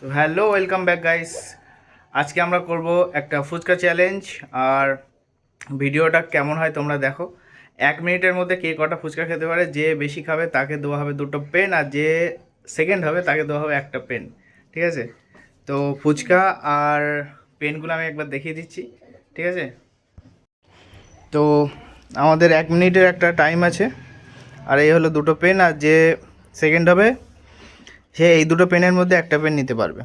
তো hello, welcome back guys. আজকে আমরা করব একটা ফুচকা চ্যালেঞ্জ। আর ভিডিওটা কেমন হয় তোমরা দেখো। 1 মিনিটের মধ্যে কে কটা ফুচকা খেতে পারে, যে বেশি খাবে তাকে দেওয়া হবে 2টো পেন, আর যে সেকেন্ড হবে তাকে দেওয়া হবে একটা পেন। ঠিক আছে? তো ফুচকা আর পেনগুলো আমি একবার দেখিয়ে দিচ্ছি। ঠিক আছে? তো আমাদের 1 মিনিটের একটা টাইম আছে। আর এই হলো 2টো পেন, আর যে সেকেন্ড হবে সে এই 2টো পেনের মধ্যে একটা পেন নিতে পারবে।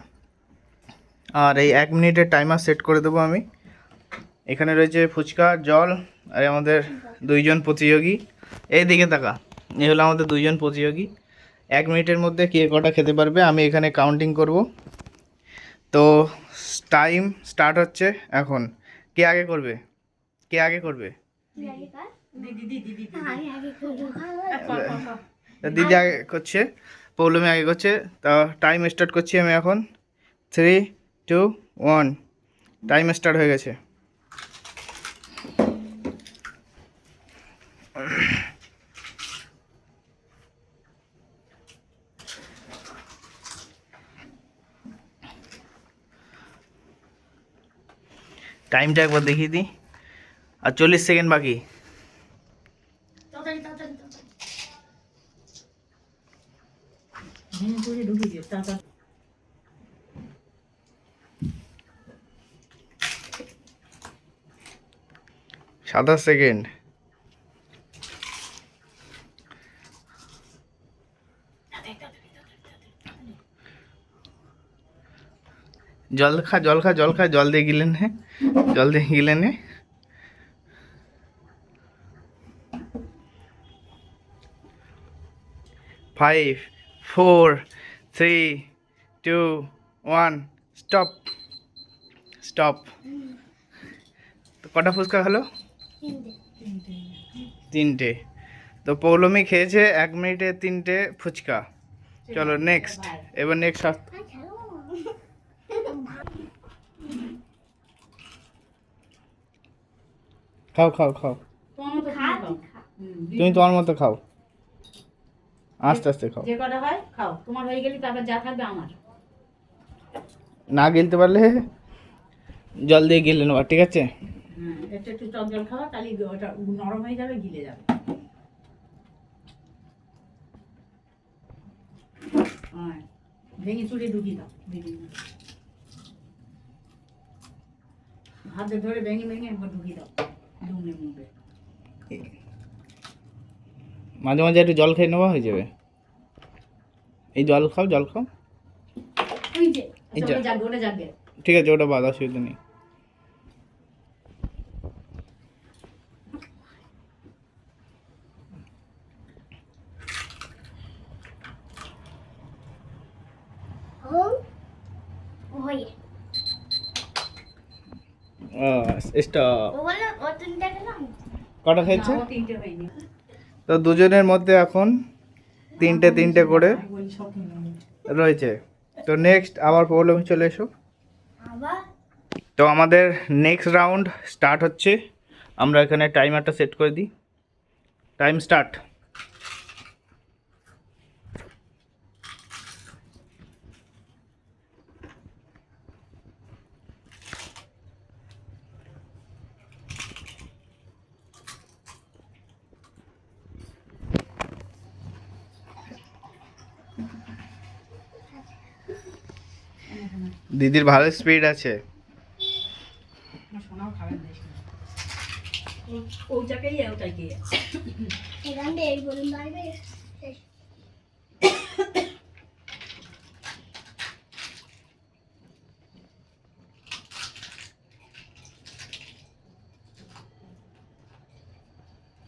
আর এই 1 মিনিটের টাইমার সেট করে দেবো আমি। এখানে রয়েছে ফুচকা, জল, আর আমাদের দুইজন প্রতিযোগী। এই দিকে তাকা, এই হলো আমাদের দুইজন প্রতিযোগী। 1 মিনিটের মধ্যে কে কটা খেতে পারবে আমি এখানে কাউন্টিং করব। তো টাইম স্টার্ট হচ্ছে এখন। কে আগে করবে? কে আগে করবে? দিদি আগে করছে, পৌলমি আগে করছে। তা টাইম স্টার্ট করছি আমি এখন। 3, 2, 1, টাইম স্টার্ট হয়ে গেছে। টাইমটা একবার দেখিয়ে দিই। আর 40 সেকেন্ড বাকি। তাড়াতাড়ি 27 সেকেন্ড। জল খা, জল খা, জল খা, জল দিয়ে গিলে নে, জল দিয়ে গিলে নে। 5, 4, 3, 2, 1, স্টপ। স্টপ। তো কটা ফুচকা হলো? তিনটে। তো পৌলমি খেয়েছে 1 মিনিটে 3টে ফুচকা। চলো নেক্সট। এবার নেক্সট। খাও খাও খাও, তুমি তোমার মতো খাও, আস্তে আস্তে খাও। যে কটা হয় খাও, তোমার হয়ে গেলে তারপর যা থাকবে আমার। না গিলতে পারলে জল দিয়ে গিলে নেবা, ঠিক আছে? একটু একটু টক জল খাওয়া, তাহলে ওটা নরম হয়ে যাবে, গিলে যাবে। ভেঙে চুড়ে ঢুকিয়ে দাও দিদি, হাতে ধরে ভেঙে ভেঙে একবার ঢুকিয়ে দাও দুমড়ে মুখে। মাঝে মাঝে একটু জল খেয়ে নেওয়া হয়ে যাবে। এই জল খাও, জল খাও। ওই যে এই ওটা যা। যাবে, ওটা যাবে। ঠিক আছে, ওটা বাদ, অসুবিধা নেই। স্টপ। কটা খেয়েছে? না, ও তিনটে হয়নি। তো দুজনের মধ্যে এখন তিনটে তিনটে করে আমি বলি সব কিনে নেবে। রয়েছে। তো নেক্সট আবার প্রবলেম চলে এসো। তো আমাদের নেক্সট রাউন্ড স্টার্ট হচ্ছে। আমরা এখানে টাইমারটা সেট করে দিই। Time start. দিদির ভালো স্পিড আছে। আমার সোনাও খাবেন বেশি। ওইটাকেই ওটাই আছে।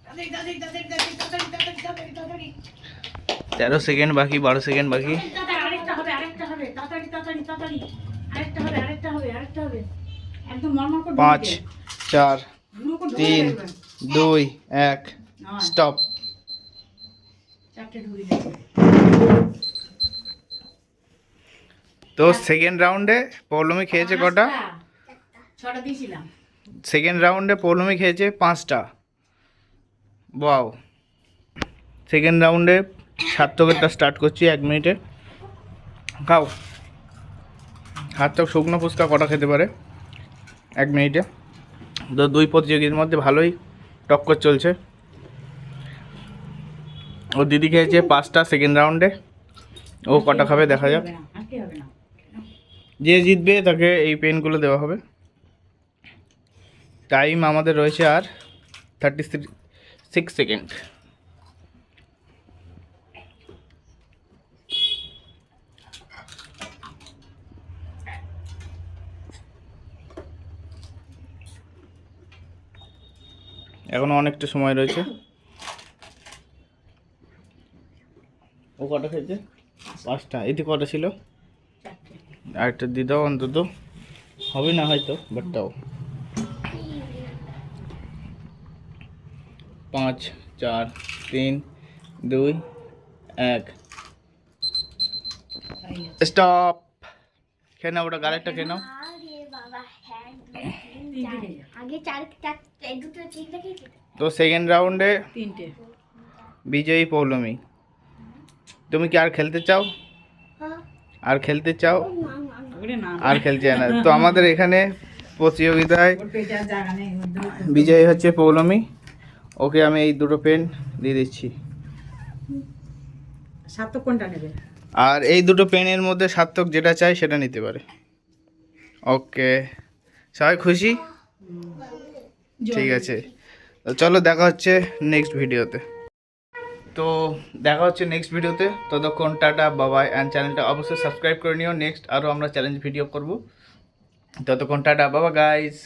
তাড়াতাড়ি তাড়াতাড়ি তাড়াতাড়ি তাড়াতাড়ি তাড়াতাড়ি তাড়াতাড়ি তাড়াতাড়ি 13 সেকেন্ড বাকি, 12 সেকেন্ড বাকি। তাড়াতাড়ি, আরেকটা হবে, আরেকটা হবে, তাড়াতাড়ি তাড়াতাড়ি তাড়াতাড়ি, আরেকটা হবে, আরেকটা হবে, আরেকটা হবে, একদম মরমর করে 5, 4, ধুলো করে 3, 2, 1, স্টপ। চারটে ঢুকে যাবে। তো সেকেন্ড রাউন্ডে পৌলমি খেয়েছে কটা? ছটা দিয়েছিলাম। সেকেন্ড রাউন্ডে পৌলমি খেয়েছে 5টা। ওয়াও। সেকেন্ড রাউন্ডে সার্থকেরটা স্টার্ট করছি 1 মিনিটে। খাও। সার্থক শুকনো ফুচকা কটা খেতে পারে 1 মিনিটে? তো দুই প্রতিযোগীর মধ্যে ভালোই টক্কর চলছে। ও দিদি খেয়েছে 5টা সেকেন্ড রাউন্ডে, ও কটা খাবে দেখা যাক। হবে না, আজকে হবে না। যে জিতবে তাকে এই পেনগুলো দেওয়া হবে। টাইম আমাদের রয়েছে আর 36 সেকেন্ড। এখনো অনেকটা সময় রয়েছে। ও কটা খেয়েছে? 5টা। এতে কটা ছিল? চারটে। আরেকটা দিয়ে দাও অন্তত, হবে না হয়তো, বাট তাও। 5 4 3 2 1 হয়ে গেছে। স্টপ। খেয়ে নাও ওটা, গালেরটা খেয়ে নাও। আরে বাবা, হ্যাঁ, তিনটে খেয়ে যাও। আগে চার দুটো তিনটে খেয়েছি তো। তো সেকেন্ড রাউন্ডে 3টে। বিজয়ী পৌলমী। তুমি কি আর খেলতে চাও? হ্যাঁ, আর খেলতে চাও? না না না। ওরে না, আর খেলতে চায় না। তো আমাদের এখানে প্রতিযোগিতায় ওর পেটে আর জায়গা নেই, ওর দুটো। বিজয়ী হচ্ছে পৌলমী। ওকে আমি এই দুটো পেন দিয়ে দিচ্ছি। সার্থক কোনটা নেবে? আর এই দুটো পেনের মধ্যে সার্থক যেটা চাই সেটা নিতে পারে। ওকে, সবাই খুশি? ঠিক আছে, তো চলো দেখা হচ্ছে নেক্সট ভিডিওতে। তো দেখা হচ্ছে নেক্সট ভিডিওতে। ততক্ষণ টাটা বাবাই, অ্যান্ড চ্যানেলটা অবশ্যই সাবস্ক্রাইব করে নিও। নেক্সট আরও আমরা চ্যালেঞ্জ ভিডিও করব। ততক্ষণ টাটা বাবা গাইস।